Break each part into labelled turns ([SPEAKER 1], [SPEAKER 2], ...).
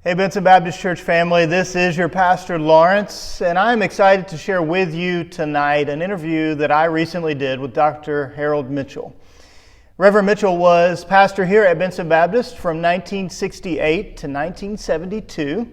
[SPEAKER 1] Hey, Benson Baptist Church family, this is your pastor Lawrence, and I'm excited to share with you tonight an interview that I recently did with Dr. Harold Mitchell. Reverend Mitchell was pastor here at Benson Baptist from 1968 to 1972,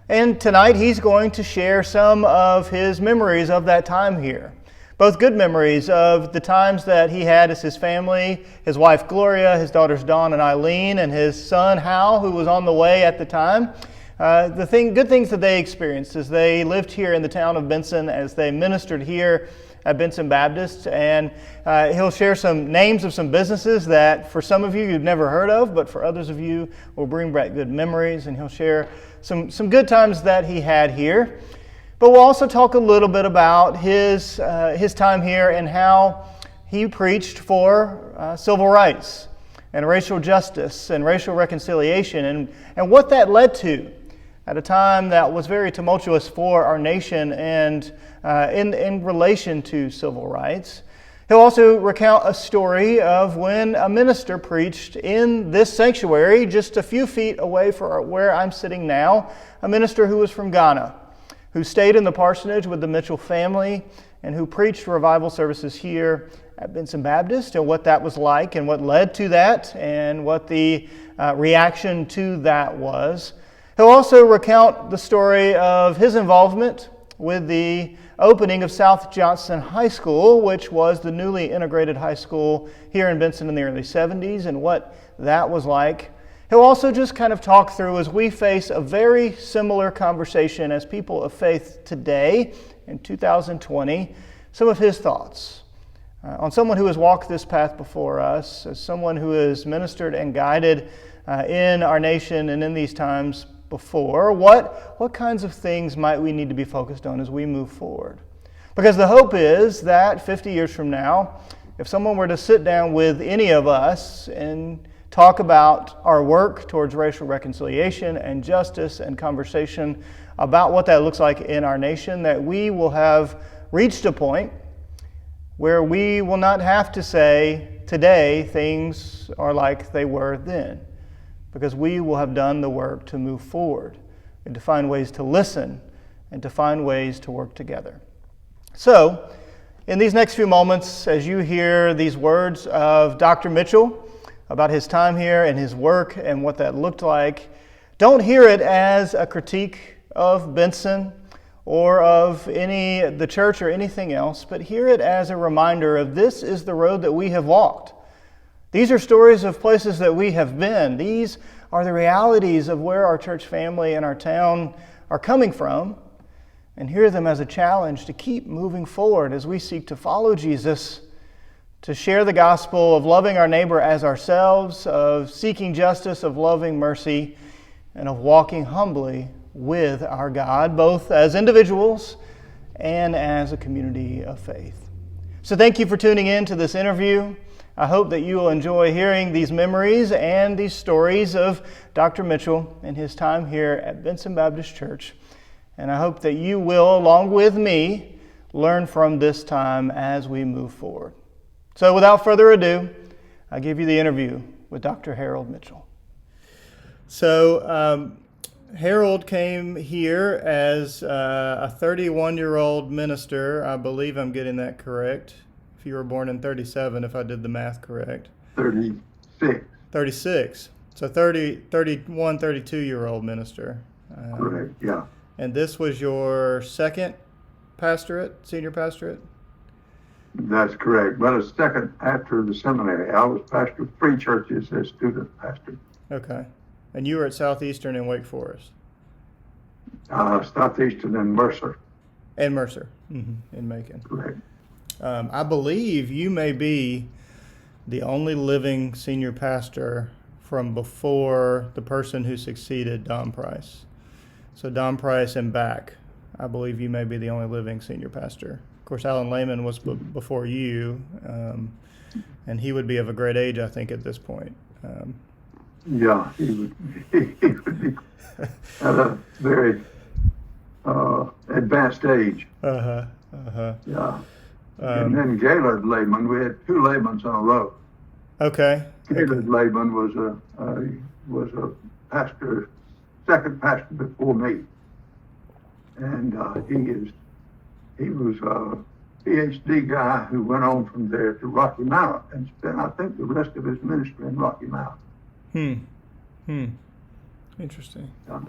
[SPEAKER 1] and tonight he's going to share some of his memories of that time here. Both good memories of the times that he had as his family, his wife Gloria, his daughters Dawn and Eileen, and his son Hal, who was on the way at the time. Good things that they experienced as they lived here in the town of Benson, as they ministered here at Benson Baptist. And he'll share some names of some businesses that for some of you you've never heard of, but for others of you will bring back good memories. And he'll share some good times that he had here. But we'll also talk a little bit about his time here and how he preached for civil rights and racial justice and racial reconciliation and what that led to at a time that was very tumultuous for our nation and in relation to civil rights. He'll also recount a story of when a minister preached in this sanctuary just a few feet away from where I'm sitting now, a minister who was from Ghana, who stayed in the parsonage with the Mitchell family and who preached revival services here at Benson Baptist, and what that was like and what led to that and what the reaction to that was. He'll also recount the story of his involvement with the opening of South Johnson High School, which was the newly integrated high school here in Benson in the early 70s, and what that was like. He'll also just kind of talk through, as we face a very similar conversation as people of faith today in 2020, some of his thoughts on someone who has walked this path before us, as someone who has ministered and guided in our nation and in these times before. What kinds of things might we need to be focused on as we move forward? Because the hope is that 50 years from now, if someone were to sit down with any of us and talk about our work towards racial reconciliation and justice and conversation about what that looks like in our nation, that we will have reached a point where we will not have to say, today things are like they were then, because we will have done the work to move forward and to find ways to listen and to find ways to work together. So, in these next few moments, as you hear these words of Dr. Mitchell, about his time here and his work and what that looked like, don't hear it as a critique of Benson or of the church or anything else, but hear it as a reminder of this is the road that we have walked. These are stories of places that we have been. These are the realities of where our church family and our town are coming from, and hear them as a challenge to keep moving forward as we seek to follow Jesus, to share the gospel of loving our neighbor as ourselves, of seeking justice, of loving mercy, and of walking humbly with our God, both as individuals and as a community of faith. So thank you for tuning in to this interview. I hope that you will enjoy hearing these memories and these stories of Dr. Mitchell and his time here at Benson Baptist Church. And I hope that you will, along with me, learn from this time as we move forward. So without further ado, I give you the interview with Dr. Harold Mitchell. So Harold came here as a 31-year-old minister. I believe I'm getting that correct. If you were born in 37, if I did the math correct.
[SPEAKER 2] 36.
[SPEAKER 1] 36. So 31, 32-year-old minister.
[SPEAKER 2] Correct, yeah.
[SPEAKER 1] And this was your second pastorate, senior pastorate?
[SPEAKER 2] That's correct. But a second after the seminary. I was pastor of 3 churches as student pastor.
[SPEAKER 1] Okay. And you were at Southeastern in Wake Forest?
[SPEAKER 2] Southeastern and Mercer.
[SPEAKER 1] And Mercer, in Macon.
[SPEAKER 2] Correct.
[SPEAKER 1] I believe you may be the only living senior pastor from before the person who succeeded Don Price. So Don Price and back, I believe you may be the only living senior pastor. Of course, Alan Lehman was before you, and he would be of a great age, I think, at this point.
[SPEAKER 2] Yeah, he would be at a very advanced age.
[SPEAKER 1] Yeah.
[SPEAKER 2] And then Gaylord Lehman, we had 2 Lehmans in a row.
[SPEAKER 1] Okay.
[SPEAKER 2] Gaylord Lehman was a pastor second pastor before me, and he was a PhD guy who went on from there to Rocky Mount and spent, I think, the rest of his ministry in Rocky Mount.
[SPEAKER 1] Interesting.
[SPEAKER 2] Yeah.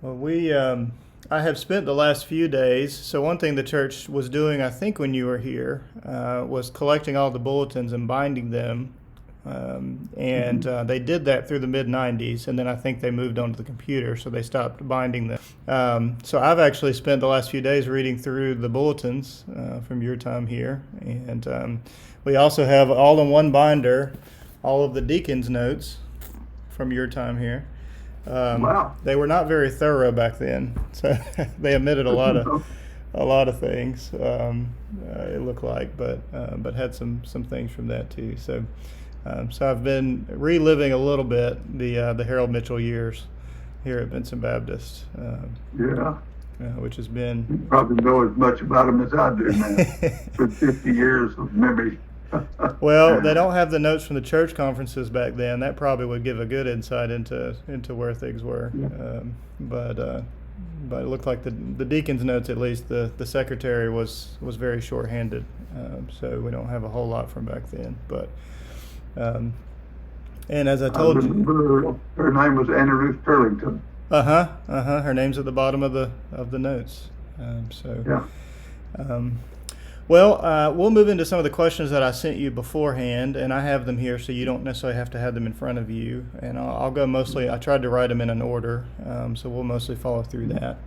[SPEAKER 1] Well, I have spent the last few days. So one thing the church was doing, I think, when you were here, was collecting all the bulletins and binding them. They did that through the mid-90s, and then I think they moved on to the computer, so they stopped binding them. So I've actually spent the last few days reading through the bulletins from your time here, and we also have all in one binder all of the deacons' notes from your time here.
[SPEAKER 2] Wow.
[SPEAKER 1] They were not very thorough back then, so they omitted a lot of things. It looked like, but had some things from that too. So I've been reliving a little bit the Harold Mitchell years here at Benson Baptist. Which has been.
[SPEAKER 2] You probably know as much about them as I do now. For 50 years of memory.
[SPEAKER 1] Well, they don't have the notes from the church conferences back then. That probably would give a good insight into where things were.
[SPEAKER 2] Yeah.
[SPEAKER 1] But it looked like the deacon's notes, at least the secretary was very short-handed. So we don't have a whole lot from back then. But and as I told you,
[SPEAKER 2] her name was Anna Ruth Turlington.
[SPEAKER 1] Her name's at the bottom of the notes.
[SPEAKER 2] Yeah.
[SPEAKER 1] We'll move into some of the questions that I sent you beforehand, and I have them here, so you don't necessarily have to have them in front of you. And I'll go mostly. I tried to write them in an order, so we'll mostly follow through that.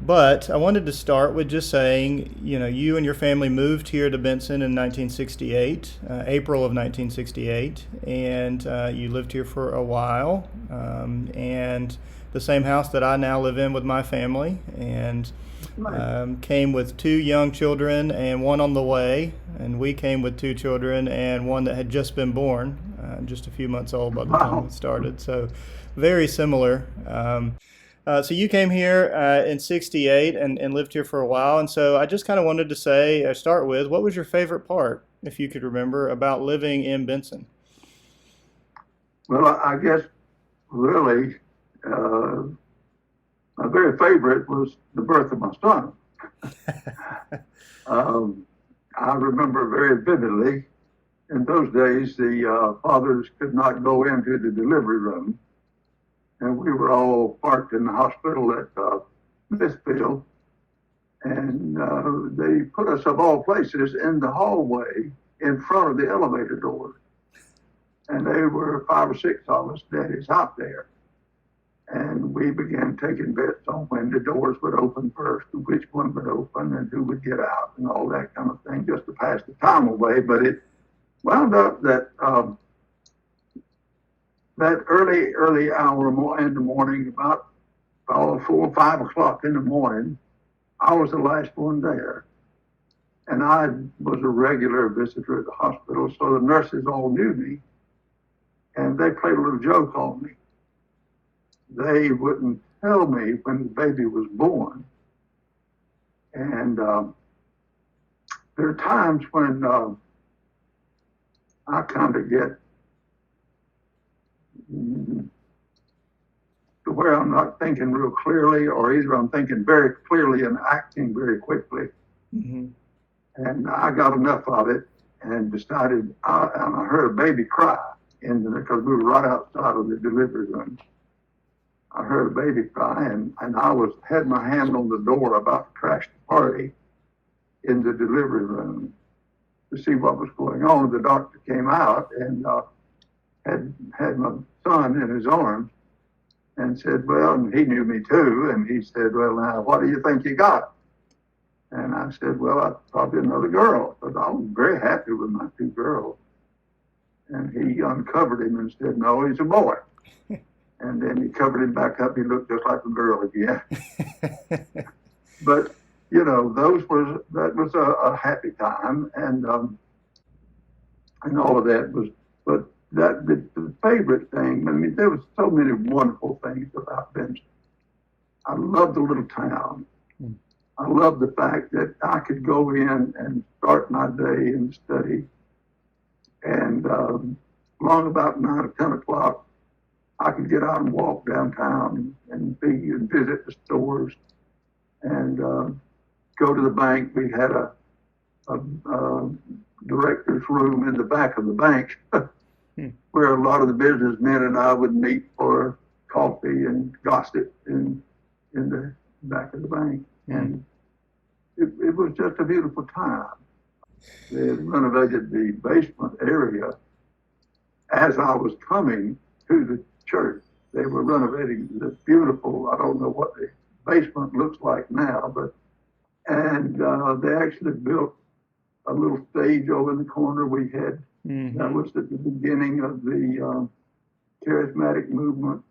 [SPEAKER 1] But I wanted to start with just saying, you and your family moved here to Benson in 1968, April of 1968, and you lived here for a while, and the same house that I now live in with my family, and came with 2 young children and one on the way, and we came with 2 children and one that had just been born, just a few months old by the time we started, so very similar. So you came here in 68 and lived here for a while, and so I just kind of wanted to start with, what was your favorite part, if you could remember, about living in Benson?
[SPEAKER 2] Well, I guess really my very favorite was the birth of my son. I remember very vividly, in those days, the fathers could not go into the delivery room. And we were all parked in the hospital at Smithfield. And they put us, of all places, in the hallway in front of the elevator door. And there were 5 or 6 of us daddies out there. And we began taking bets on when the doors would open first, and which one would open, and who would get out, and all that kind of thing, just to pass the time away. But it wound up that that early hour in the morning, about 4 or 5 o'clock in the morning, I was the last one there. And I was a regular visitor at the hospital, so the nurses all knew me. And they played a little joke on me. They wouldn't tell me when the baby was born. And there are times when I kind of get to where I'm not thinking real clearly, or either I'm thinking very clearly and acting very quickly.
[SPEAKER 1] Mm-hmm.
[SPEAKER 2] And I got enough of it and decided, and I heard a baby cry because we were right outside of the delivery room. I heard a baby cry, and I had my hand on the door about to crash the party in the delivery room to see what was going on. The doctor came out and had my son in his arms and said, well, and he knew me too, and he said, well, now, what do you think you got? And I said, well, probably another girl, because I was very happy with my 2 girls. And he uncovered him and said, no, he's a boy. And then he covered him back up. He looked just like a girl again. But, that was a happy time. And all of that was, but the favorite thing, there was so many wonderful things about Benson. I loved the little town. I loved the fact that I could go in and start my day and study. And long about 9 or 10 o'clock, I could get out and walk downtown and visit the stores and go to the bank. We had a director's room in the back of the bank where a lot of the businessmen and I would meet for coffee and gossip in the back of the bank. And it was just a beautiful time. They had renovated the basement area as I was coming to the church. They were renovating this beautiful, I don't know what the basement looks like now, and they actually built a little stage over in the corner. We had, that was at the beginning of the charismatic movement.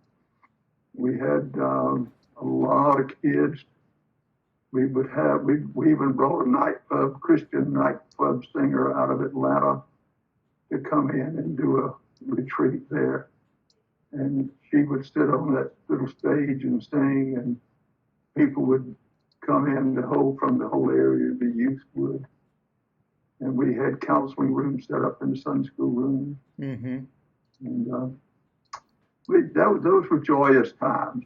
[SPEAKER 2] We had a lot of kids. We even brought a Christian nightclub singer out of Atlanta to come in and do a retreat there. And she would sit on that little stage and sing, and people would come in from the whole area, the youth would. And we had counseling rooms set up in the Sunday school room. And those were joyous times.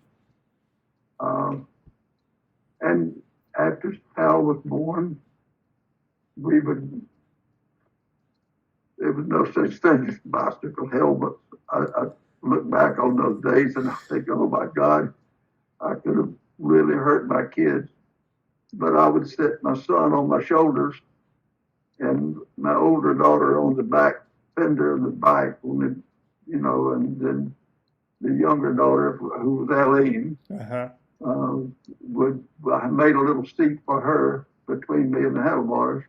[SPEAKER 2] And after Hal was born, there was no such thing as bicycle helmets. I look back on those days and I think, oh my God, I could have really hurt my kids. But I would sit my son on my shoulders and my older daughter on the back fender of the bike, and then the younger daughter, who was Eileen, I made a little seat for her between me and the handlebars.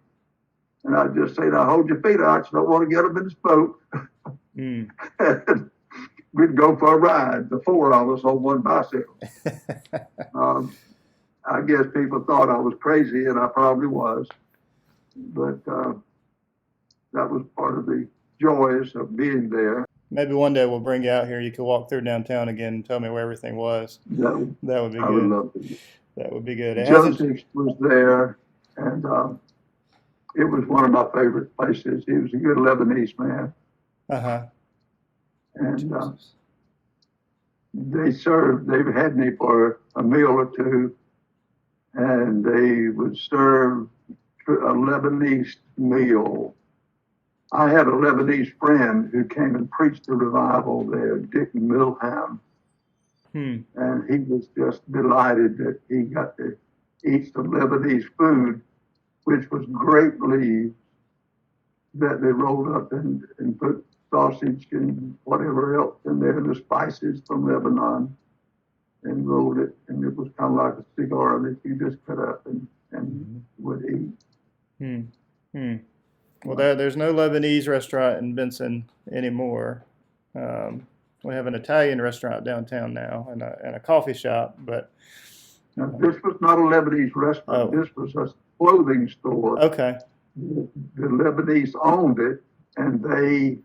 [SPEAKER 2] And I'd just say, now hold your feet out, you don't want to get them in the spoke. And we'd go for a ride, the four of us on one bicycle. I guess people thought I was crazy, and I probably was. But that was part of the joys of being there.
[SPEAKER 1] Maybe one day we'll bring you out here. You could walk through downtown again and tell me where everything was. That would be good.
[SPEAKER 2] I would love to.
[SPEAKER 1] That would be good.
[SPEAKER 2] Joseph was there, and it was one of my favorite places. He was a good Lebanese man. And they had me for a meal or two, and they would serve a Lebanese meal. I had a Lebanese friend who came and preached a revival there, Dick Milham. And he was just delighted that he got to eat some Lebanese food, which was grape leaves that they rolled up and put sausage and whatever else in there, and the spices from Lebanon, and rolled it. And it was kind of like a cigar that you just cut up and would eat.
[SPEAKER 1] Well, there's no Lebanese restaurant in Benson anymore. We have an Italian restaurant downtown now and a coffee shop. But
[SPEAKER 2] now, this was not a Lebanese restaurant. This was a clothing store.
[SPEAKER 1] Okay.
[SPEAKER 2] The Lebanese owned it, and they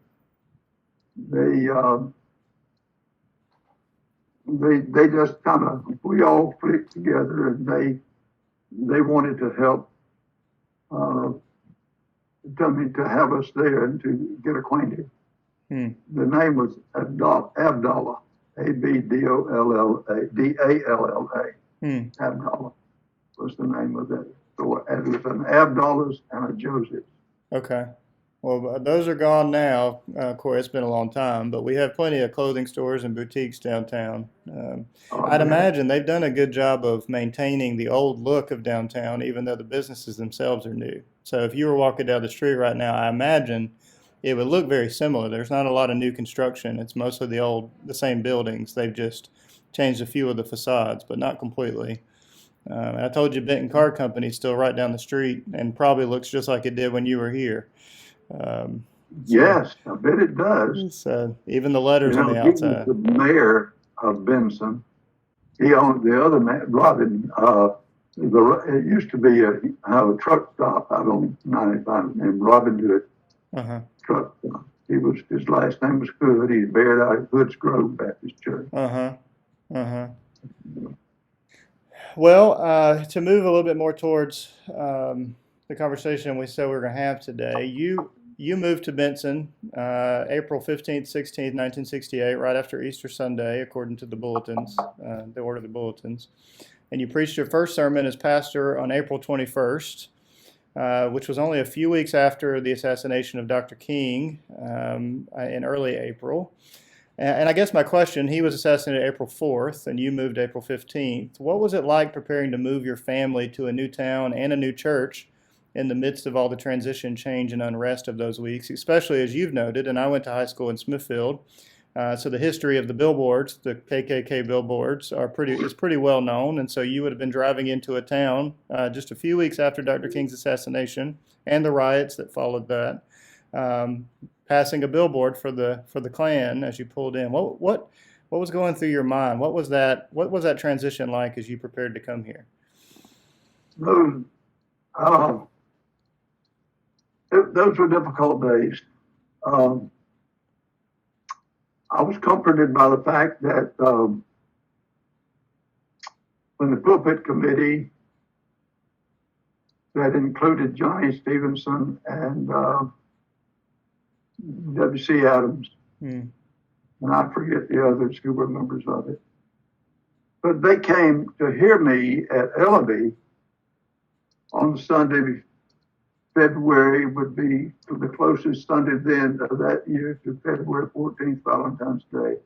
[SPEAKER 2] just kind of, we all clicked together, and they wanted to help. To have us there and to get acquainted. The name was Abdallah, Abdolla, Abdallah was the name of that store. And it was an Abdallah's and a Joseph's.
[SPEAKER 1] Okay. Well, those are gone now. Of course, it's been a long time, but we have plenty of clothing stores and boutiques downtown. I'd imagine they've done a good job of maintaining the old look of downtown, even though the businesses themselves are new. So if you were walking down the street right now, I imagine it would look very similar. There's not a lot of new construction. It's mostly the same buildings. They've just changed a few of the facades, but not completely. And I told you Benton Car Company is still right down the street and probably looks just like it did when you were here.
[SPEAKER 2] Yes, I bet it does.
[SPEAKER 1] So even the letters on the outside.
[SPEAKER 2] He was the mayor of Benson. He owned the other man, Robin. It used to be a truck stop out on 95 named Robin Hood Truck Stop. His last name was Hood. He's buried out at Hood's Grove Baptist Church.
[SPEAKER 1] Well, to move a little bit more towards the conversation we said we were going to have today, you moved to Benson April 15th, 16th, 1968, right after Easter Sunday, according to the bulletins, the order of the bulletins. And you preached your first sermon as pastor on April 21st, which was only a few weeks after the assassination of Dr. King in early April. And I guess my question, he was assassinated April 4th, and you moved April 15th. What was it like preparing to move your family to a new town and a new church in the midst of all the transition, change, and unrest of those weeks, especially as you've noted, and I went to high school in Smithfield, so the history of the billboards, the KKK billboards, is pretty well known, and so you would have been driving into a town just a few weeks after Dr. King's assassination and the riots that followed that, passing a billboard for the Klan as you pulled in. What was going through your mind? What was that transition like as you prepared to come here?
[SPEAKER 2] Those were difficult days. I was comforted by the fact that when the pulpit committee that included Johnny Stevenson and W.C. Adams, and I forget the others who were members of it, but they came to hear me at Ellaby on the Sunday. February would be the closest Sunday then of that year to February 14th, Valentine's Day,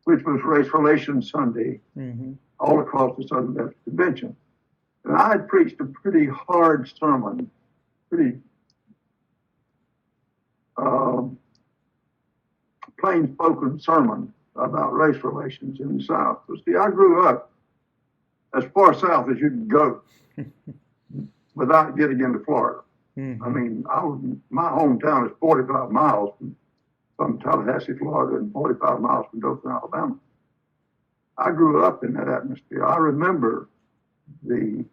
[SPEAKER 2] which was Race Relations Sunday, all across the Southern Baptist Convention. And I had preached a pretty hard sermon, pretty plain-spoken sermon about race relations in the South. So, see, I grew up as far south as you can go without getting into Florida. I mean, my hometown is 45 miles from Tallahassee, Florida, and 45 miles from Dothan, Alabama. I grew up in that atmosphere. I remember the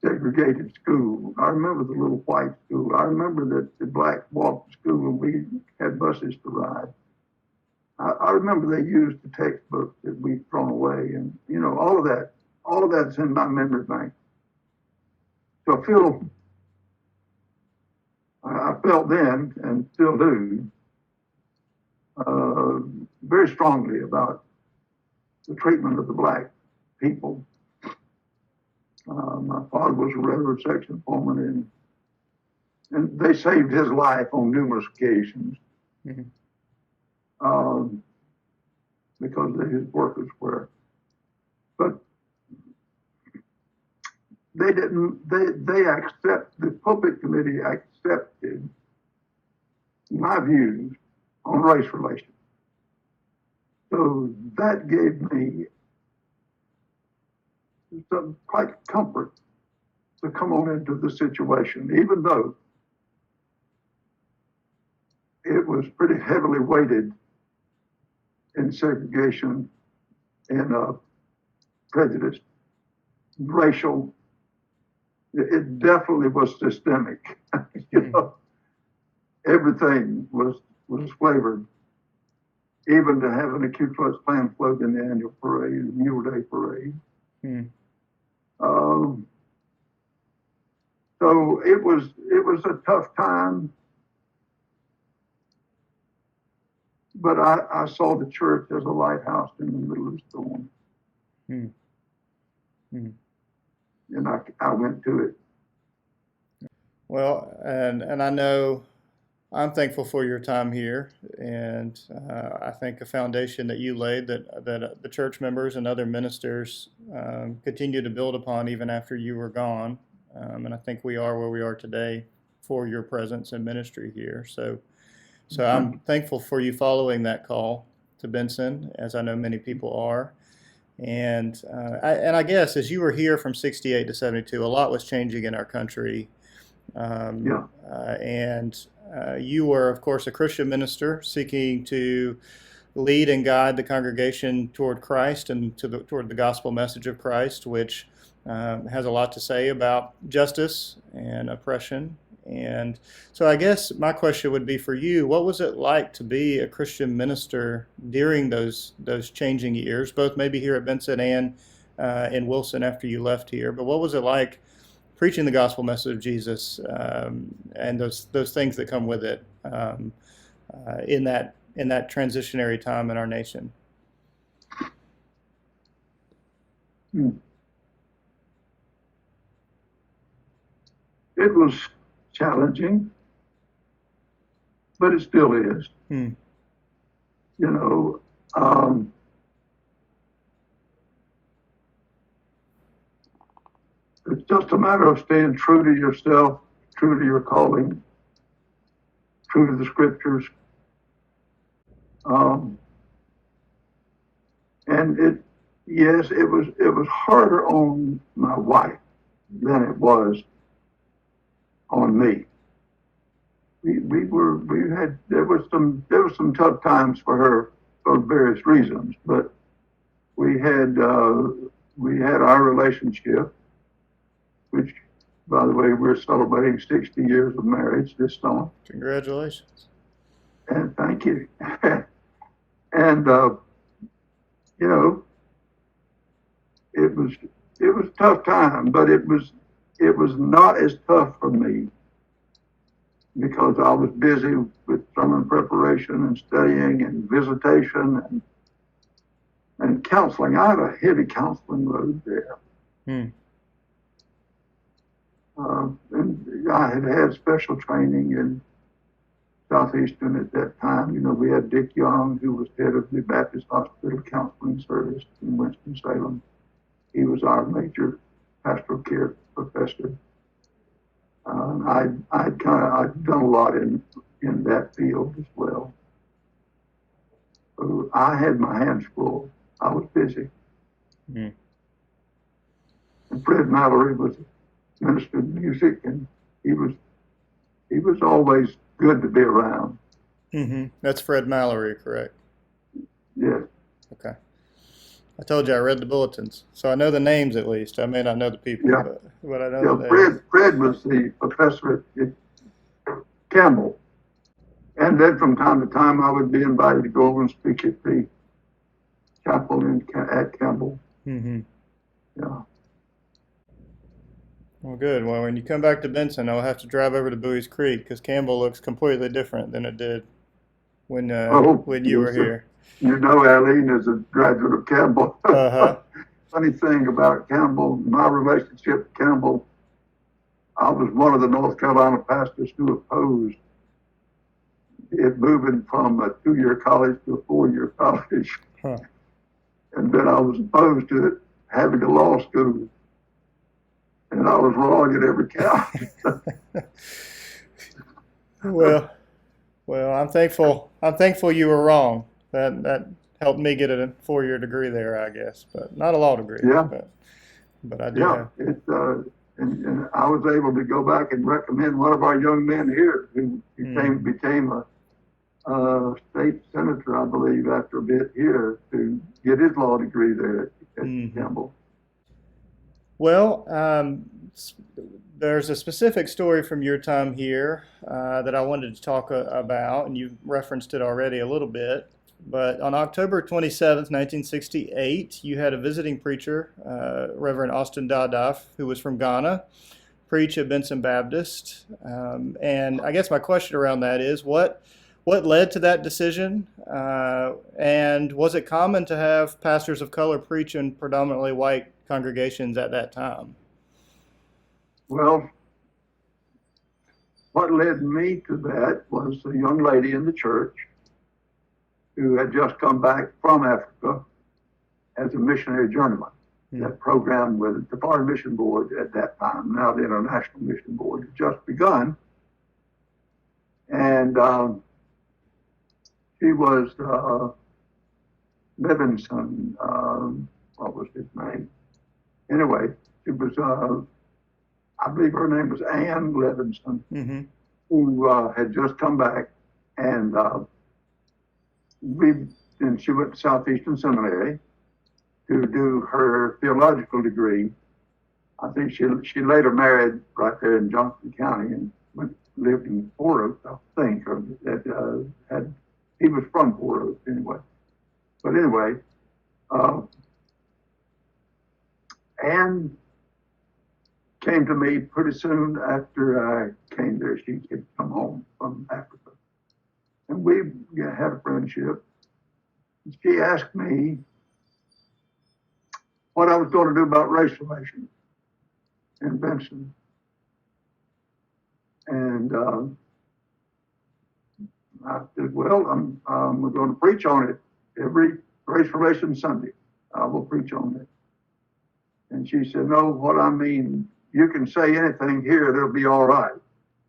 [SPEAKER 2] segregated school. I remember the little white school. I remember that the black walked to school and we had buses to ride. I remember they used the textbooks that we'd thrown away, and all of that's in my memory bank. So I felt then, and still do, very strongly about the treatment of the black people. My father was a railroad section foreman, and they saved his life on numerous occasions because his workers were. But they didn't. The pulpit committee accepted my views on race relations. So that gave me some quite comfort to come on into the situation, even though it was pretty heavily weighted in segregation and prejudice, racial. It definitely was systemic. Everything was flavored, even to having a Ku Klux Klan float in the annual parade, the Mule Day parade. So it was a tough time, but I saw the church as a lighthouse in the middle of the storm. And I went to it.
[SPEAKER 1] Well, and I know I'm thankful for your time here, and I think a foundation that you laid that the church members and other ministers continue to build upon even after you were gone. And I think we are where we are today for your presence and ministry here. So I'm thankful for you following that call to Benson, as I know many people are. And I guess as you were here from 68 to 72, a lot was changing in our country. And you were, of course, a Christian minister seeking to lead and guide the congregation toward Christ and toward the gospel message of Christ, which has a lot to say about justice and oppression. And so I guess my question would be for you, what was it like to be a Christian minister during those changing years, both maybe here at Benson and in Wilson after you left here? But what was it like preaching the gospel message of Jesus, and those things that come with it in that transitionary time in our nation.
[SPEAKER 2] It was challenging, but it still is. You know, it's just a matter of staying true to yourself, true to your calling, true to the scriptures. And it was harder on my wife than it was on me. There was some tough times for her for various reasons, but we had our relationship, which, by the way, we're celebrating 60 years of marriage this summer.
[SPEAKER 1] Congratulations.
[SPEAKER 2] And thank you. And you know, it was a tough time, but it was not as tough for me because I was busy with sermon preparation and studying and visitation and counseling. I had a heavy counseling load there. And I had special training in Southeastern at that time. You know, we had Dick Young, who was head of the Baptist Hospital Counseling Service in Winston-Salem. He was our major pastoral care professor. I'd done a lot in that field as well. So I had my hands full. I was busy. And Fred Mallory was a minister of music, and he was always good to be around.
[SPEAKER 1] That's Fred Mallory, correct?
[SPEAKER 2] Yes.
[SPEAKER 1] Okay. I told you I read the bulletins, so I know the names at least. I may not know the people, but I know the names.
[SPEAKER 2] Fred was the professor at Campbell. And then from time to time, I would be invited to go over and speak at the chapel at Campbell. Yeah.
[SPEAKER 1] Well, good. Well, when you come back to Benson, I'll have to drive over to Bowie's Creek because Campbell looks completely different than it did when you were here.
[SPEAKER 2] You know, Aline is a graduate of Campbell. Funny thing about Campbell, my relationship with Campbell, I was one of the North Carolina pastors who opposed it moving from a 2-year college to a 4-year college. And then I was opposed to it having a law school. And I was wrong at every count.
[SPEAKER 1] Well, I'm thankful you were wrong. That helped me get a 4-year degree there, I guess, but not a law degree.
[SPEAKER 2] Yeah.
[SPEAKER 1] But I do have.
[SPEAKER 2] And I was able to go back and recommend one of our young men here who became a state senator, I believe, after a bit here to get his law degree there at Campbell.
[SPEAKER 1] Well, there's a specific story from your time here that I wanted to talk about, and you referenced it already a little bit. But on October 27th, 1968, you had a visiting preacher, Reverend Austin Dada, who was from Ghana, preach at Benson Baptist. And I guess my question around that is, what led to that decision? And was it common to have pastors of color preach in predominantly white congregations at that time?
[SPEAKER 2] Well, what led me to that was a young lady in the church who had just come back from Africa as a missionary journeyman. That program with the Foreign Mission Board at that time, now the International Mission Board, had just begun. And she was Levinson, what was his name? Anyway, it was, I believe her name was Ann Levinson, who had just come back, and she went to Southeastern Seminary to do her theological degree. I think she later married right there in Johnson County and lived in Port Oaks, I think, or he was from Port Oaks anyway. But anyway, Anne came to me pretty soon after I came there. She had come home from Africa. And we had a friendship. She asked me what I was going to do about race relations in Benson. And I said, well, I'm going to preach on it every race relations Sunday. I will preach on it. And she said, no, what I mean, you can say anything here, it'll be all right,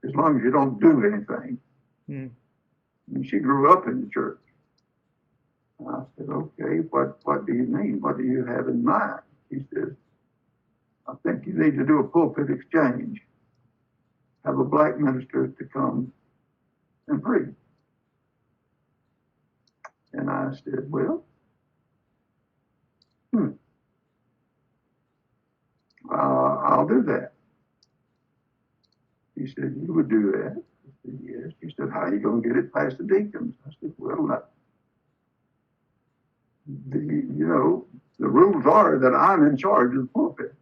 [SPEAKER 2] as long as you don't do anything.
[SPEAKER 1] Hmm.
[SPEAKER 2] And she grew up in the church. And I said, okay, what do you mean? What do you have in mind? She said, I think you need to do a pulpit exchange. Have a black minister to come and preach. And I said, well, I'll do that. She said, you would do that? I said, yes. She said, how are you going to get it past the deacons? I said, well, the rules are that I'm in charge of the pulpit.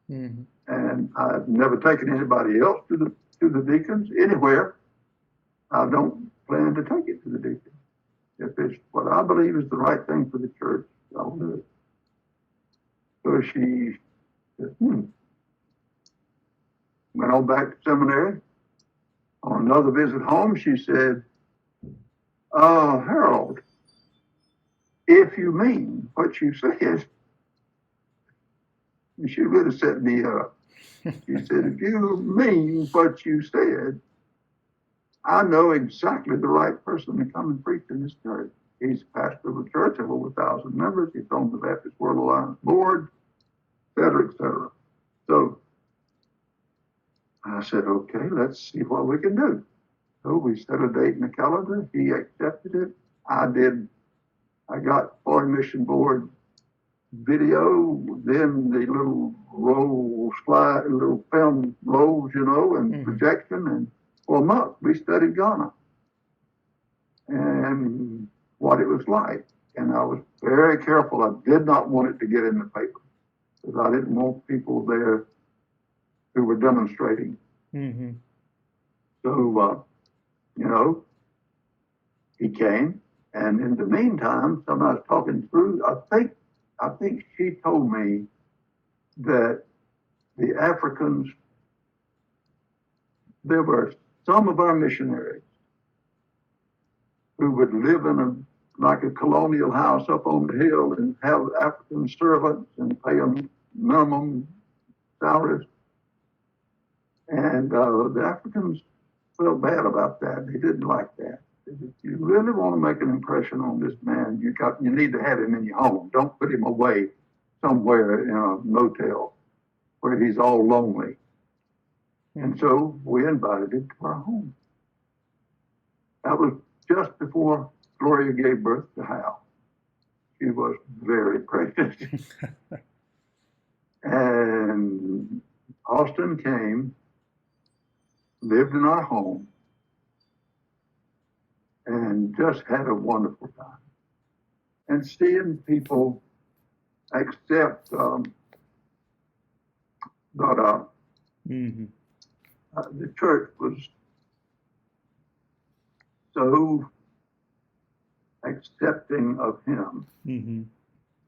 [SPEAKER 2] Mm-hmm. And I've never taken anybody else to the deacons anywhere. I don't plan to take it to the deacons. If it's what I believe is the right thing for the church, I'll do it. So she said, went on back to seminary. On another visit home, she said, Harold, if you mean what you said, she really set me up. She said, if you mean what you said, I know exactly the right person to come and preach in this church. He's pastor of a church of over 1,000 members. He's on the Baptist World Alliance board, et cetera, et cetera. So I said, okay, let's see what we can do. So we set a date in the calendar. He accepted it. I did. I got Foreign Mission Board video, then the little little film rolls, and projection. And for a month, we studied Ghana and what it was like. And I was very careful. I did not want it to get in the paper because I didn't want people there who were demonstrating. Mm-hmm. So, he came. And in the meantime, somebody was talking through, I think she told me that the Africans, there were some of our missionaries who would live in like a colonial house up on the hill and have African servants and pay them minimum salaries. And the Africans felt bad about that. They didn't like that. If you really want to make an impression on this man, you need to have him in your home. Don't put him away somewhere in a motel where he's all lonely. And so we invited him to our home. That was just before Gloria gave birth to Hal. She was very pregnant. And Austin came, lived in our home, and just had a wonderful time. And seeing people accept the church was so accepting of him. Mm-hmm.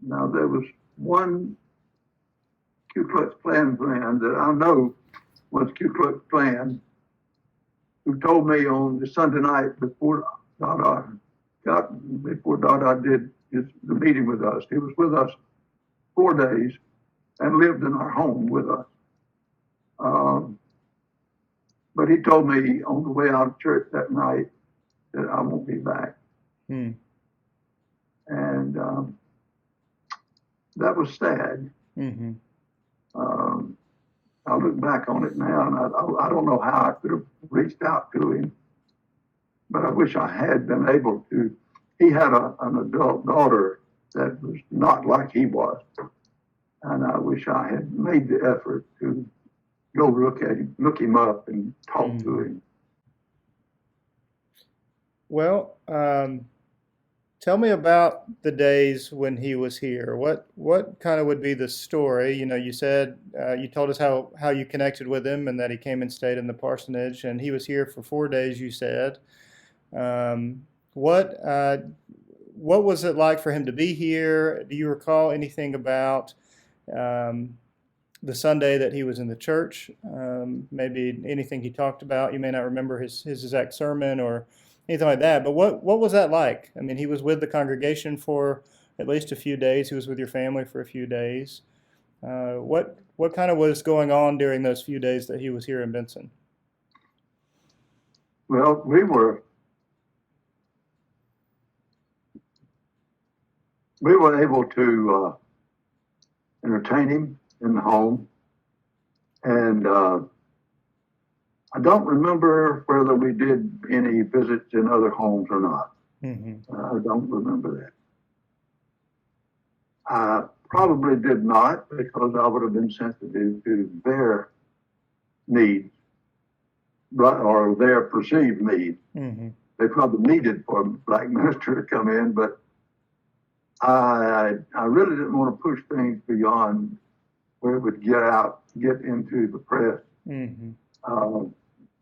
[SPEAKER 2] Now, there was one Ku Klux Klan that I know was Ku Klux Klan who told me on the Sunday night before Dada did the meeting with us. He was with us 4 days and lived in our home with us. But he told me on the way out of church that night that I won't be back. And that was sad. Mm-hmm. I look back on it now, and I don't know how I could have reached out to him, but I wish I had been able to. He had an adult daughter that was not like he was, and I wish I had made the effort to go look him up and talk to him.
[SPEAKER 1] Well, tell me about the days when he was here. What kind of would be the story? You said you told us how you connected with him and that he came and stayed in the parsonage, and he was here for 4 days. You said, um, what what was it like for him to be here? Do you recall anything about um, the Sunday that he was in the church? Maybe anything he talked about. You may not remember his exact sermon or anything like that, but what was that like? I mean, he was with the congregation for at least a few days. He was with your family for a few days. What kind of was going on during those few days that he was here in Benson?
[SPEAKER 2] Well, we were able to entertain him in the home, and I don't remember whether we did any visits in other homes or not.
[SPEAKER 1] Mm-hmm.
[SPEAKER 2] I don't remember that. I probably did not, because I would have been sensitive to their needs, or their perceived needs.
[SPEAKER 1] Mm-hmm.
[SPEAKER 2] They probably needed for a black minister to come in, but I really didn't want to push things beyond where it would get into the press.
[SPEAKER 1] Mm-hmm.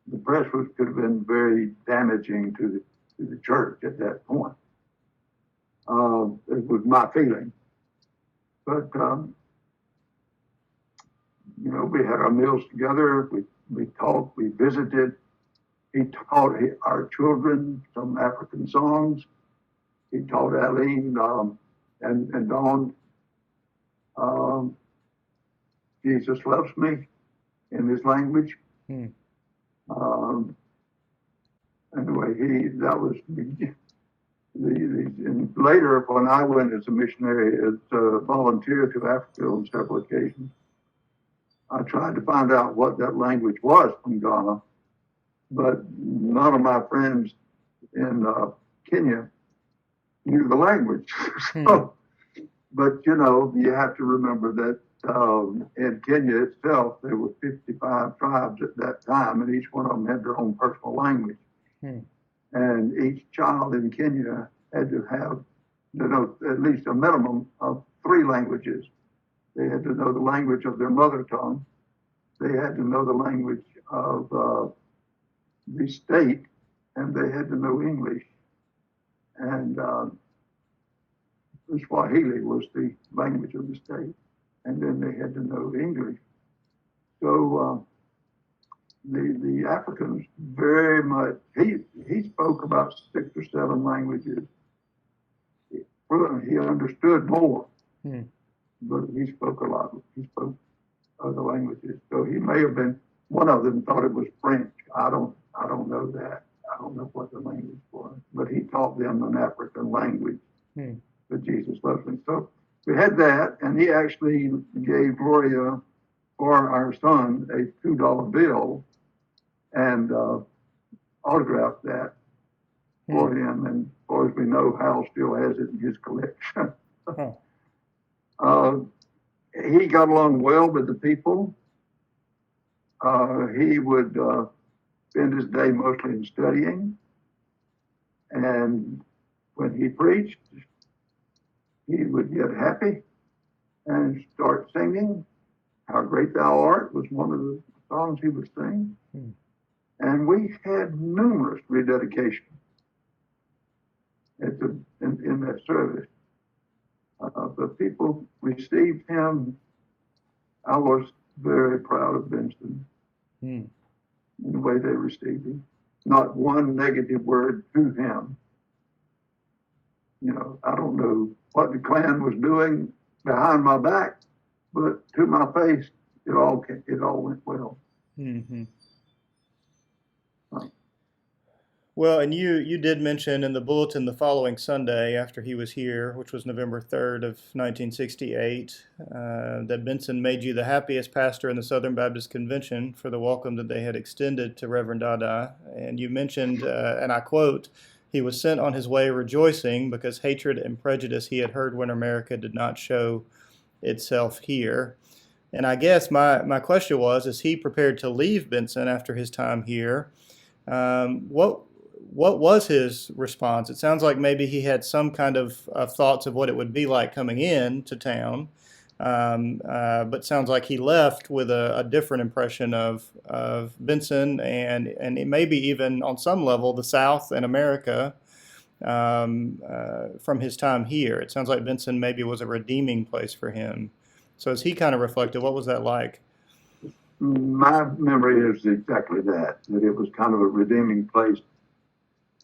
[SPEAKER 2] The press could have been very damaging to the church at that point. It was my feeling. But, we had our meals together. We talked, we visited. He taught our children some African songs. He taught Eileen and Dawn, Jesus loves me, in his language.
[SPEAKER 1] Hmm.
[SPEAKER 2] Anyway, that was and later, when I went as a missionary, as a volunteer to Africa on several occasions, I tried to find out what that language was from Ghana, but none of my friends in Kenya knew the language. But you have to remember that in Kenya itself, there were 55 tribes at that time, and each one of them had their own personal language. And each child in Kenya had to have, at least a minimum of 3 languages. They had to know the language of their mother tongue. They had to know the language of the state, and they had to know English. And Swahili was the language of the state, and then they had to know English. So the Africans very much, he spoke about 6 or 7 languages. He understood more, but he spoke a lot. He spoke other languages. So he may have been, one of them thought it was French. I don't know that. I don't know what the language was, but he taught them an African language. That Jesus loves me. So we had that, and he actually gave Gloria, or our son, a $2 bill and autographed that for him. And as far as we know, Hal still has it in his collection. He got along well with the people. He would spend his day mostly in studying. And when he preached, he would get happy and start singing. How Great Thou Art was one of the songs he would sing. And we had numerous rededications in that service. The people received him. I was very proud of Benson in the way they received him. Not one negative word to him. I don't know what the Klan was doing behind my back, but to my face, it all went well.
[SPEAKER 1] Mm-hmm. Well, and you did mention in the bulletin the following Sunday after he was here, which was November 3rd of 1968, that Benson made you the happiest pastor in the Southern Baptist Convention for the welcome that they had extended to Reverend Dada. And you mentioned, and I quote, he was sent on his way rejoicing because hatred and prejudice he had heard when America did not show itself here. And I guess my question was, is he prepared to leave Benson after his time here? what was his response? It sounds like maybe he had some kind of thoughts of what it would be like coming in to town, but sounds like he left with a different impression of Benson and it maybe even on some level the South and America from his time here. It sounds like Benson maybe was a redeeming place for him. So as he kind of reflected, what was that like?
[SPEAKER 2] My memory is exactly that it was kind of a redeeming place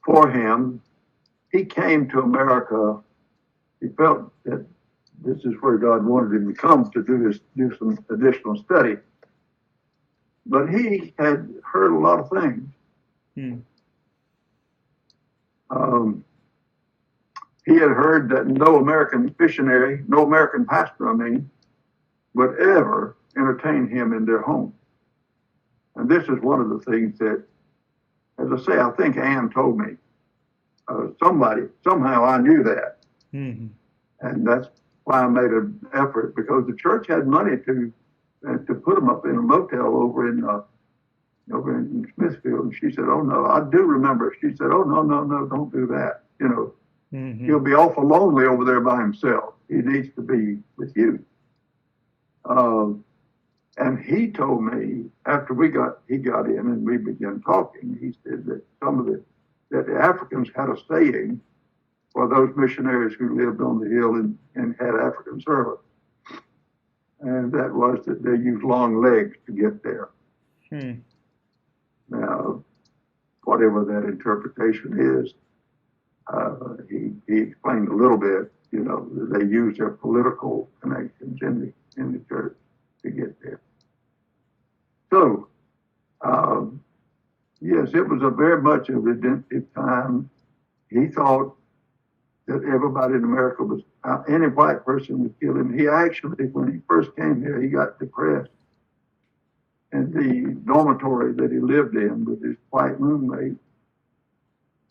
[SPEAKER 2] for him. He came to America, he felt that this is where God wanted him to come to do some additional study. But he had heard a lot of things. He had heard that no American missionary, no American pastor, would ever entertain him in their home. And this is one of the things that, as I say, I think Ann told me. Somehow I knew that.
[SPEAKER 1] Mm-hmm.
[SPEAKER 2] And that's why I made an effort, because the church had money to put him up in a motel over in Smithfield. And she said, "Oh no, I do remember." She said, "Oh no, don't do that.
[SPEAKER 1] Mm-hmm.
[SPEAKER 2] He'll be awful lonely over there by himself. He needs to be with you." And he told me after he got in and we began talking, he said that that the Africans had a saying for those missionaries who lived on the hill and had African servants. And that was that they used long legs to get there. Now, whatever that interpretation is, he explained a little bit, they use their political connections in the church to get there. So, yes, it was a very much a redemptive time. He thought that everybody in America was, any white person would kill him. He actually, when he first came here, he got depressed. And the dormitory that he lived in with his white roommate,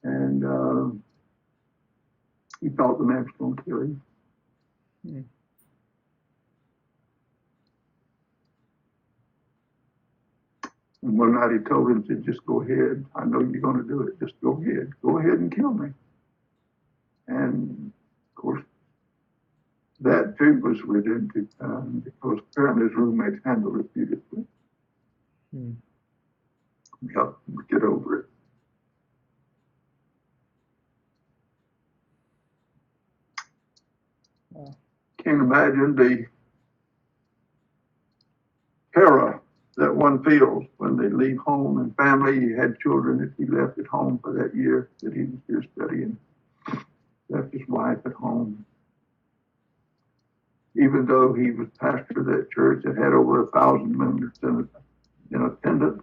[SPEAKER 2] and he thought the man was going to kill him. And one night he told him, said, "Just go ahead. I know you're going to do it. Just go ahead. Go ahead and kill me." And of course, that too was redemptive time, because apparently his roommates handled it beautifully. Helped him get over it.
[SPEAKER 1] Wow.
[SPEAKER 2] Can't imagine the terror that one feels when they leave home and family. He had children that he left at home for that year that he was here studying. Left his wife at home. Even though he was pastor of that church that had over 1,000 members in attendance,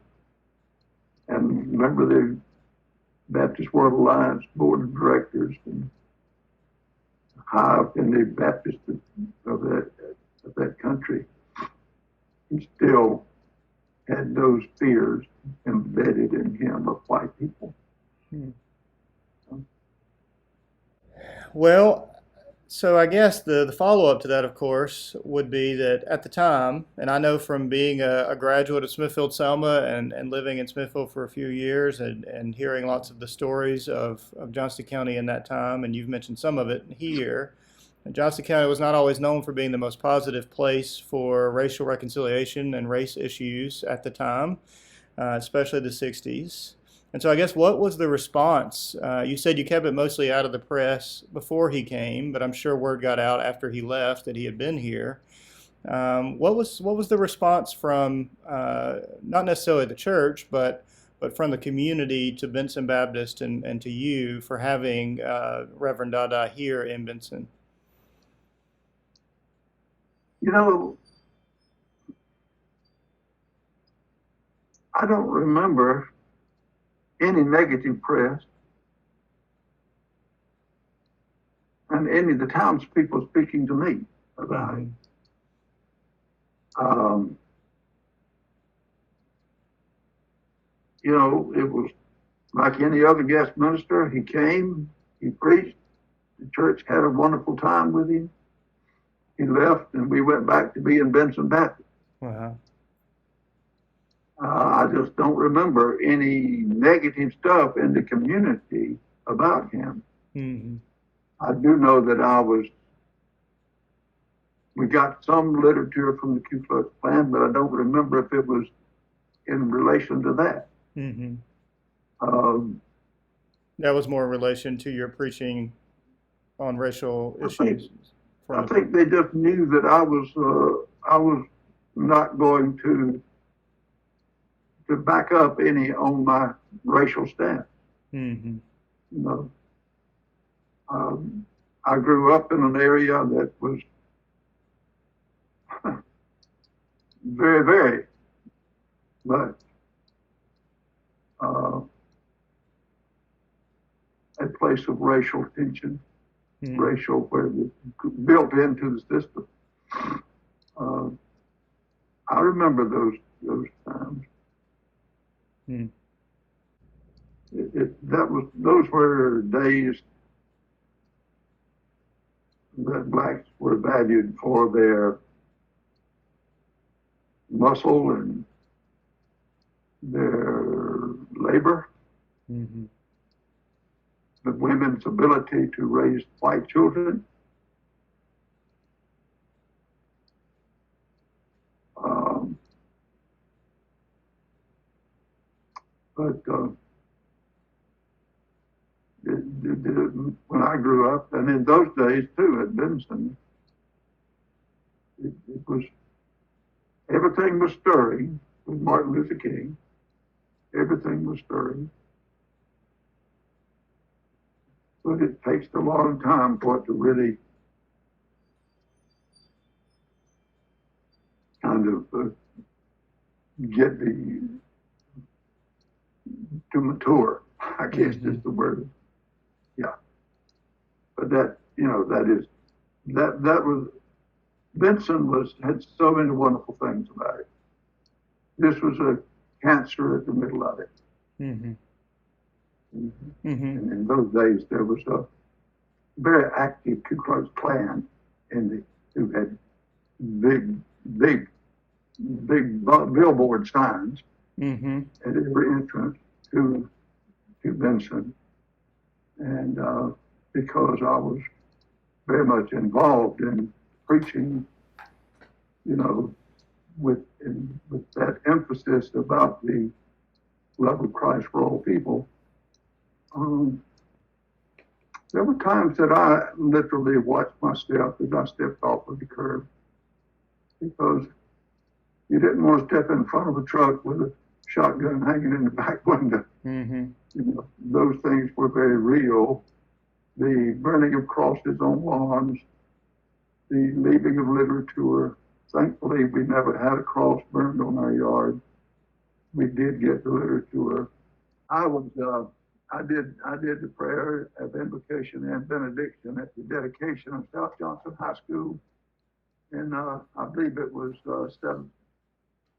[SPEAKER 2] and remember the Baptist World Alliance Board of Directors, and high up in the Baptist of that country, he still had those fears embedded in him of white people.
[SPEAKER 1] Well, so I guess the follow-up to that, of course, would be that at the time, and I know from being a graduate of Smithfield Selma and living in Smithfield for a few years and hearing lots of the stories of Johnston County in that time, and you've mentioned some of it here, Johnston County was not always known for being the most positive place for racial reconciliation and race issues at the time, especially the 60s. And so I guess what was the response? You said you kept it mostly out of the press before he came, but I'm sure word got out after he left that he had been here. What was the response from not necessarily the church, but from the community to Benson Baptist and to you for having Reverend Dada here in Benson?
[SPEAKER 2] I don't remember any negative press, and any of the townspeople speaking to me about it. It was like any other guest minister. He came, he preached, the church had a wonderful time with him. He left, and we went back to being Benson Baptist.
[SPEAKER 1] Wow.
[SPEAKER 2] I just don't remember any negative stuff in the community about him.
[SPEAKER 1] Mm-hmm.
[SPEAKER 2] I do know that we got some literature from the Ku Klux Klan, but I don't remember if it was in relation to that.
[SPEAKER 1] Mm-hmm.
[SPEAKER 2] Um,
[SPEAKER 1] That was more in relation to your preaching on racial issues.
[SPEAKER 2] I think they just knew that I was not going to back up any on my racial stance.
[SPEAKER 1] Mm-hmm.
[SPEAKER 2] You know, I grew up in an area that was very, very much a place of racial tension,
[SPEAKER 1] Mm-hmm.
[SPEAKER 2] racial where it built into the system. I remember those times.
[SPEAKER 1] Mm-hmm.
[SPEAKER 2] Those were days that blacks were valued for their muscle and their labor,
[SPEAKER 1] Mm-hmm.
[SPEAKER 2] the women's ability to raise white children. But when I grew up, and in those days too at Benson, it was everything was stirring with Martin Luther King. Everything was stirring. But it takes a long time for it to really kind of get to mature, I guess is the word. Yeah. But that was, Benson had so many wonderful things about it. This was a cancer at the middle of it.
[SPEAKER 1] Mm-hmm.
[SPEAKER 2] Mm-hmm. And in those days, there was a very active Ku Klux Klan who had big billboard signs
[SPEAKER 1] mm-hmm.
[SPEAKER 2] at every entrance to Benson. And because I was very much involved in preaching, with that emphasis about the love of Christ for all people, there were times that I literally watched my step as I stepped off of the curb, because you didn't want to step in front of a truck with a shotgun hanging in the back window.
[SPEAKER 1] Mm-hmm.
[SPEAKER 2] Those things were very real. The burning of crosses on lawns, the leaving of literature. Thankfully, we never had a cross burned on our yard. We did get the literature. I did the prayer of invocation and benediction at the dedication of South Johnson High School, and I believe it was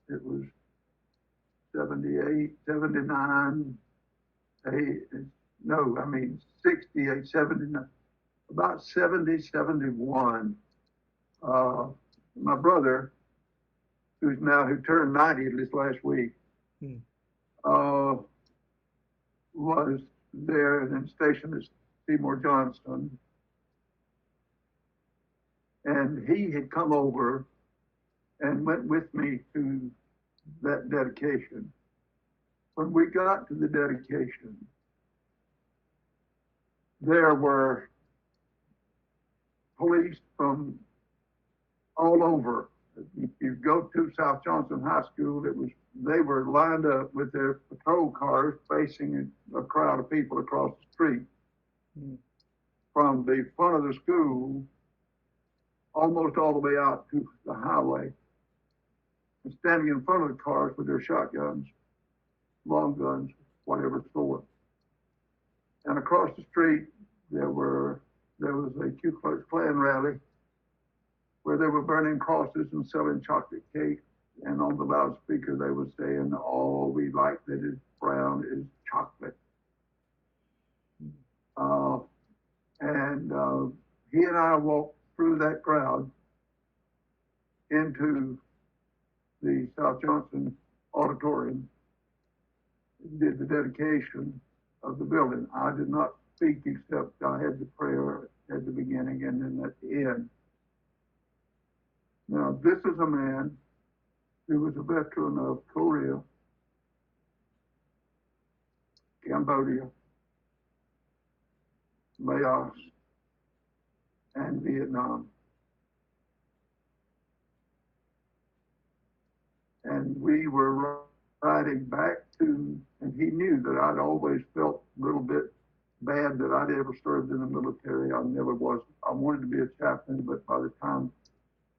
[SPEAKER 2] 78, 79, 68, 79, about 70, 71. My brother, who turned 90 this last week, was there and stationed at Seymour Johnston. And he had come over and went with me to that dedication. When we got to the dedication, there were police from all over. If you go to South Johnson High School, they were lined up with their patrol cars facing a crowd of people across the street. From the front of the school almost all the way out to the highway, and standing in front of the cars with their shotguns, long guns, whatever sort. And across the street, there was a Ku Klux Klan rally where they were burning crosses and selling chocolate cake. And on the loudspeaker, they were saying, "All we like that is brown is chocolate." And he and I walked through that crowd into the South Johnson auditorium did the dedication of the building. I did not speak except I had the prayer at the beginning and then at the end. Now, this is a man who was a veteran of Korea, Cambodia, Laos, and Vietnam. And we were riding back to, and he knew that I'd always felt a little bit bad that I'd ever served in the military. I never was. I wanted to be a chaplain, but by the time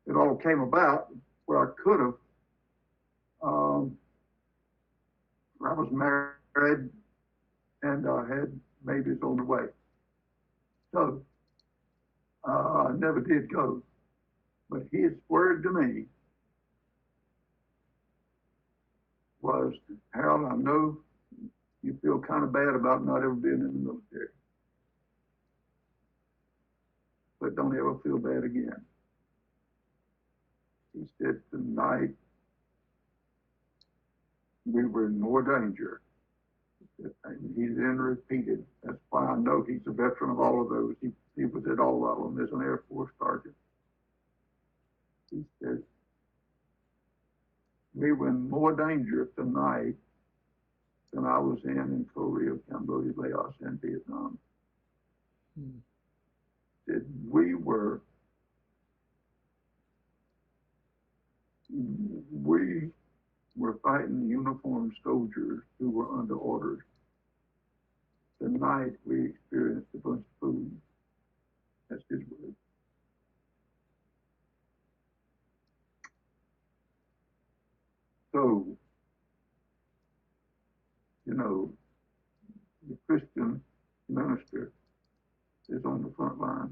[SPEAKER 2] it all came about, where I could have, I was married and had babies on the way. So I never did go. But his word to me was, Harold, I know you feel kind of bad about not ever being in the military, but don't ever feel bad again. He said, tonight we were in more danger. And he then repeated, that's why I know he's a veteran of all of those. He was at all of them as an Air Force sergeant. He said, we were in more danger tonight than I was in Korea, Cambodia, Laos, and Vietnam. Said we were fighting uniformed soldiers who were under orders. Tonight we experienced a bunch of food. That's his word. So, you know, the Christian minister is on the front line.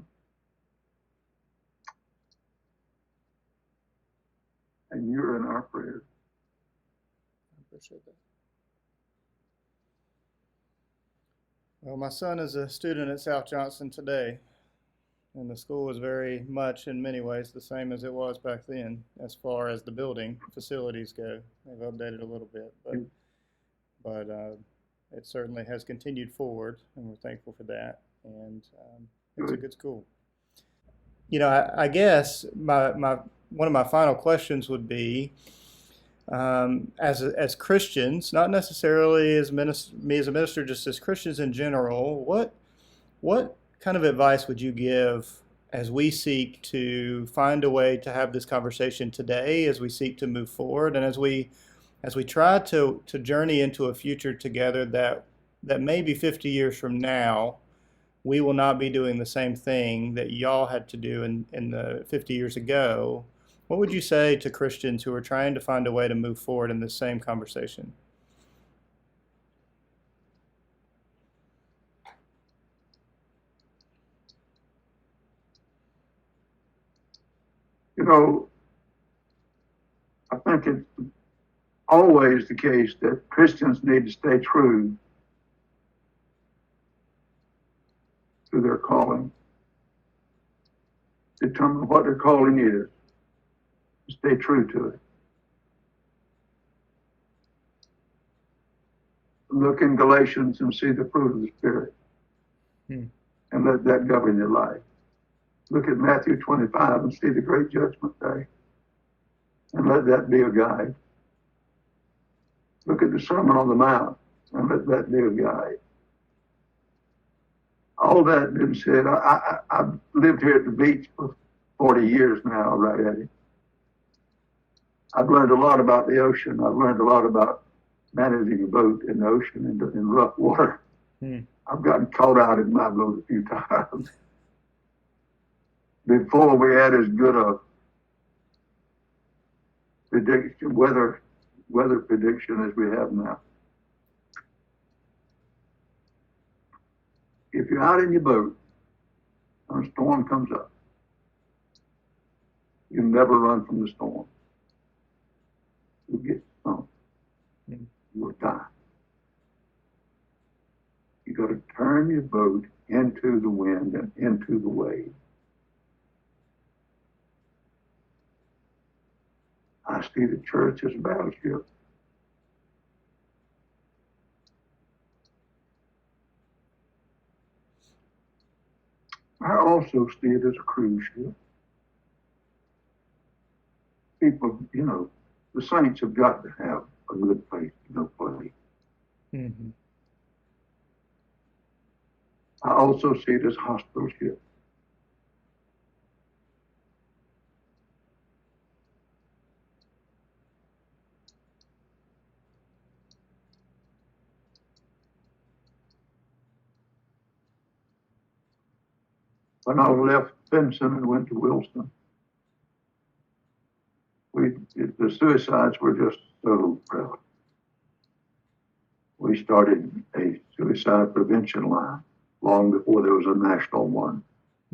[SPEAKER 2] And you're in our prayers.
[SPEAKER 1] I appreciate that. Well, my son is a student at South Johnson today, and the school is very much, in many ways, the same as it was back then, as far as the building facilities go. They've updated a little bit, but it certainly has continued forward, and we're thankful for that. And it's a good school. You know, I guess one of my final questions would be, as Christians, not necessarily as me as a minister, just as Christians in general, what kind of advice would you give as we seek to find a way to have this conversation today, as we seek to move forward, and as we try to journey into a future together that maybe 50 years from now we will not be doing the same thing that y'all had to do in the 50 years ago? What would you say to Christians who are trying to find a way to move forward in this same conversation?
[SPEAKER 2] You know, I think it's always the case that Christians need to stay true to their calling, determine what their calling is, stay true to it. Look in Galatians and see the fruit of the Spirit, and let that govern your life. Look at Matthew 25 and see the great judgment day, and let that be a guide. Look at the Sermon on the Mount, and let that be a guide. All that being said, I've lived here at the beach for 40 years now, right at it. I've learned a lot about the ocean. I've learned a lot about managing a boat in the ocean in rough water. I've gotten caught out in my boat a few times. Before we had as good a prediction, weather prediction as we have now. If you're out in your boat and a storm comes up, you never run from the storm. You'll get sunk. You'll die. You got to turn your boat into the wind and into the wave. I see the church as a battleship. I also see it as a cruise ship. People, the saints have got to have a good place to go play.
[SPEAKER 1] Mm-hmm.
[SPEAKER 2] I also see it as a hospital ship. When I left Benson and went to Wilson, the suicides were just so prevalent. We started a suicide prevention line long before there was a national one.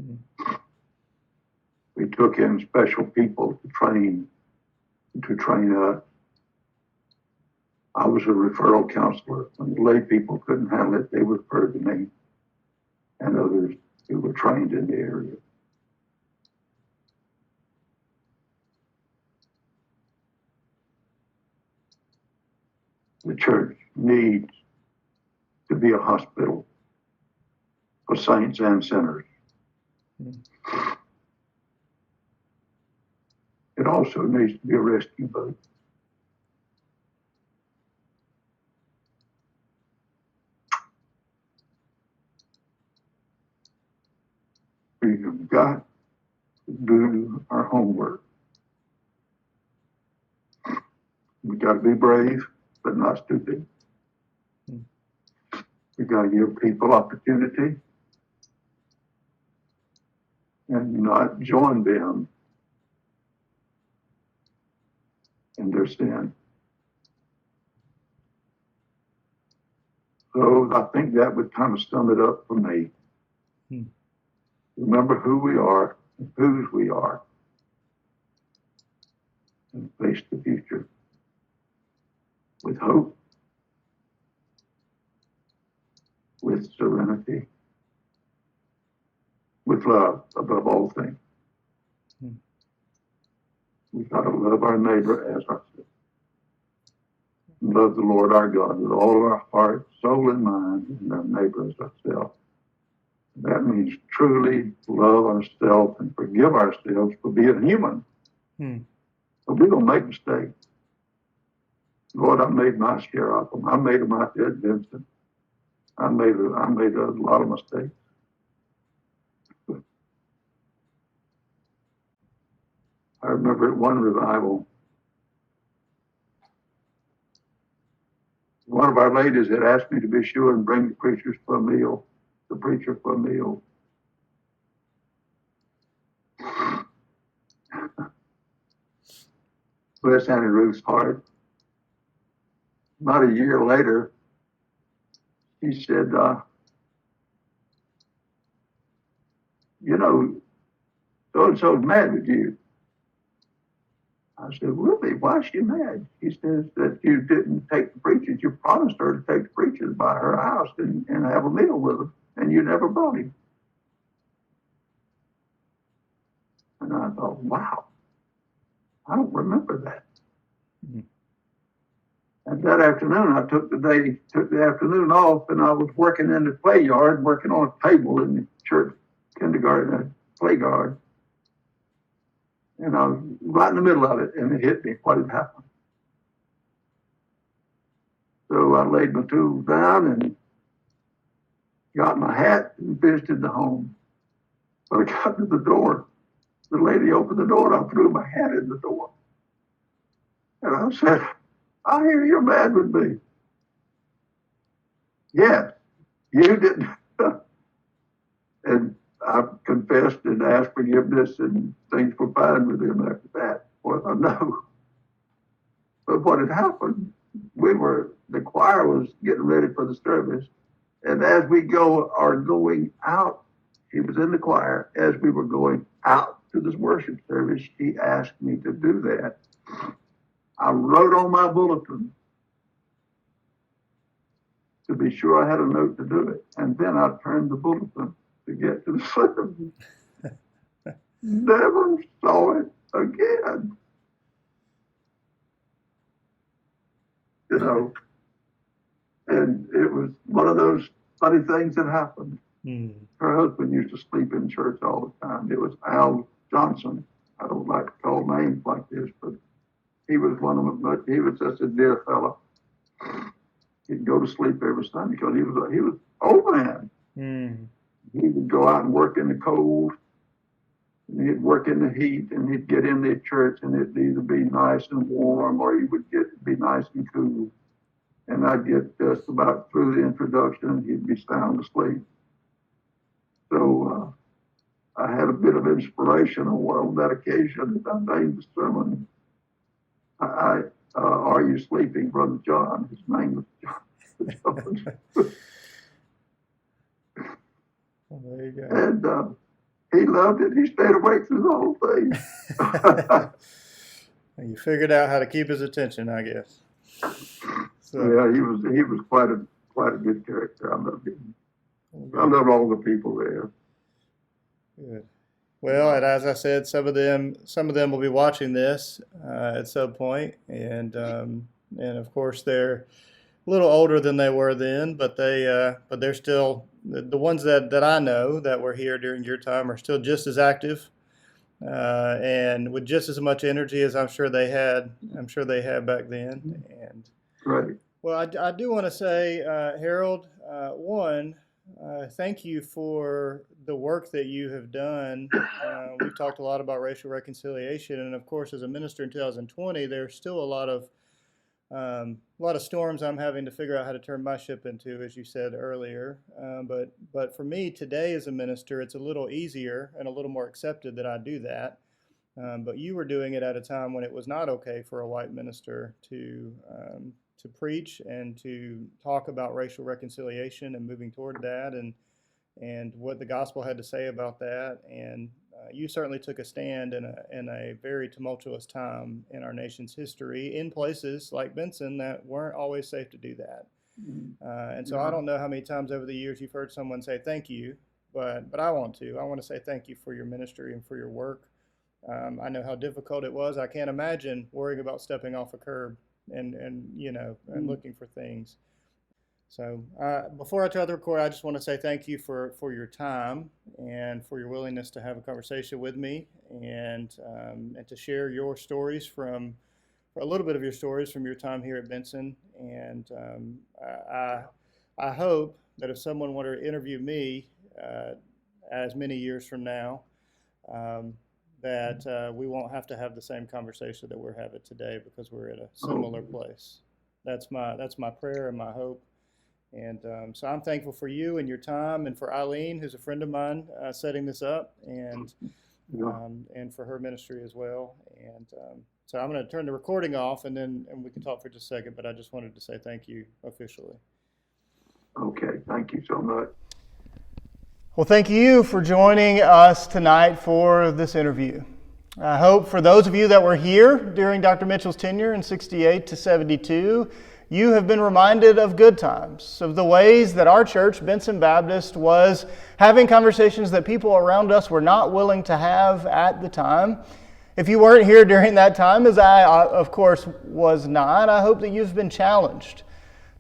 [SPEAKER 2] Mm-hmm. We took in special people to train us. I was a referral counselor. When the lay people couldn't handle it, they referred to me and others who were trained in the area. The church needs to be a hospital for saints and sinners. Mm-hmm. It also needs to be a rescue boat. We've got to do our homework. We've got to be brave, but not stupid. We've got to give people opportunity and not join them in their sin. So I think that would kind of sum it up for me. Remember who we are and whose we are, and face the future with hope, with serenity, with love above all things. We've got to love our neighbor as ourselves. Love the Lord our God with all of our heart, soul, and mind, and our neighbor as ourselves. That means truly love ourselves and forgive ourselves for being human. So we're going to make mistakes. Lord, I made my share of them. I made them out there at Benson. I made a lot of mistakes. I remember at one revival, one of our ladies had asked me to be sure and bring the preacher for a meal. Bless Annie Ruth's heart. About a year later, she said, so-and-so's mad with you. I said, really? Why is she mad? She says that you didn't take the preachers. You promised her to take the preachers by her house and have a meal with them, and you never brought him. And I thought, wow, I don't remember that. Mm-hmm. And that afternoon, I took the afternoon off, and I was working in the play yard, working on a table in the church kindergarten play yard. And I was right in the middle of it, and it hit me what had happened. So I laid my tools down and got my hat and visited the home. But I got to the door. The lady opened the door, and I threw my hat in the door. And I said, I hear you're mad with me. Yes, you didn't. And I confessed and asked forgiveness, and things were fine with him after that. Well, I know. But what had happened, the choir was getting ready for the service. And as we are going out, he was in the choir. As we were going out to this worship service, he asked me to do that. I wrote on my bulletin to be sure I had a note to do it. And then I turned the bulletin to get to the service. Never saw it again. And it was one of those funny things that happened. her husband used to sleep in church all the time. It was Al Johnson. I don't like to call names like this, but he was one of them. But he was just a dear fellow. He'd go to sleep every Sunday because he was an old man.
[SPEAKER 1] Mm.
[SPEAKER 2] He would go out and work in the cold, and he'd work in the heat, and he'd get in the church, and it'd either be nice and warm, or he would be nice and cool. And I'd get just about through the introduction, he'd be sound asleep. So I had a bit of inspiration on that occasion. I named the sermon, Are You Sleeping, Brother John? His name was John.
[SPEAKER 1] Well, there you go.
[SPEAKER 2] And he loved it. He stayed awake through the whole thing.
[SPEAKER 1] You figured out how to keep his attention, I guess. So,
[SPEAKER 2] yeah, he was quite a good character. I loved him. I love all the people there.
[SPEAKER 1] Good. Well, and as I said, some of them will be watching this at some point, and of course they're a little older than they were then, but they're still the ones that I know that were here during your time are still just as active, and with just as much energy as I'm sure they had back then. And
[SPEAKER 2] right.
[SPEAKER 1] Well, I do want to say, Harold, thank you for the work that you have done. We've talked a lot about racial reconciliation, and of course, as a minister in 2020, there's still a lot of storms I'm having to figure out how to turn my ship into, as you said earlier. But for me today as a minister, it's a little easier and a little more accepted that I do that. But you were doing it at a time when it was not okay for a white minister to preach and to talk about racial reconciliation and moving toward that, and what the gospel had to say about that. And you certainly took a stand in a very tumultuous time in our nation's history, in places like Benson that weren't always safe to do that. And so I don't know how many times over the years you've heard someone say thank you, but I want to say thank you for your ministry and for your work. I know how difficult it was. I can't imagine worrying about stepping off a curb and looking for things. So before I try to record, I just want to say thank you for your time and for your willingness to have a conversation with me and to share your stories a little bit of your stories from your time here at Benson. And I hope that if someone wanted to interview me as many years from now, that we won't have to have the same conversation that we're having today, because we're at a similar place. That's my prayer and my hope. And so I'm thankful for you and your time, and for Eileen, who's a friend of mine, setting this up, and for her ministry as well. And so I'm going to turn the recording off, and we can talk for just a second, but I just wanted to say thank you officially.
[SPEAKER 2] Okay, thank you so much.
[SPEAKER 1] Well, thank you for joining us tonight for this interview. I hope for those of you that were here during Dr. Mitchell's tenure in 68 to 72, you have been reminded of good times, of the ways that our church, Benson Baptist, was having conversations that people around us were not willing to have at the time. If you weren't here during that time, as I, of course, was not, I hope that you've been challenged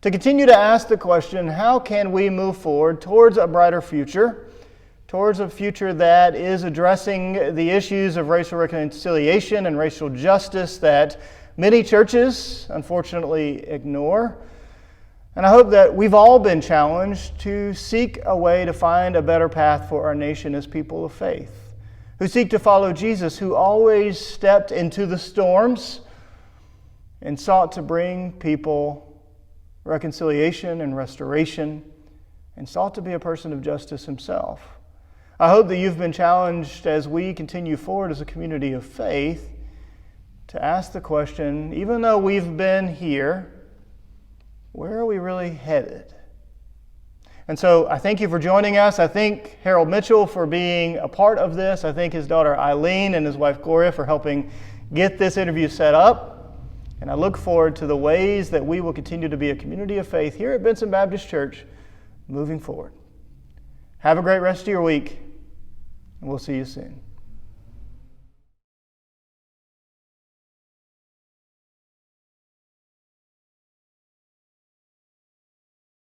[SPEAKER 1] to continue to ask the question, how can we move forward towards a brighter future, towards a future that is addressing the issues of racial reconciliation and racial justice that many churches, unfortunately, ignore. And I hope that we've all been challenged to seek a way to find a better path for our nation as people of faith, who seek to follow Jesus, who always stepped into the storms and sought to bring people reconciliation and restoration, and sought to be a person of justice himself. I hope that you've been challenged as we continue forward as a community of faith to ask the question, even though we've been here, where are we really headed? And so I thank you for joining us. I thank Harold Mitchell for being a part of this. I thank his daughter Eileen and his wife Gloria for helping get this interview set up. And I look forward to the ways that we will continue to be a community of faith here at Benson Baptist Church moving forward. Have a great rest of your week, and we'll see you soon.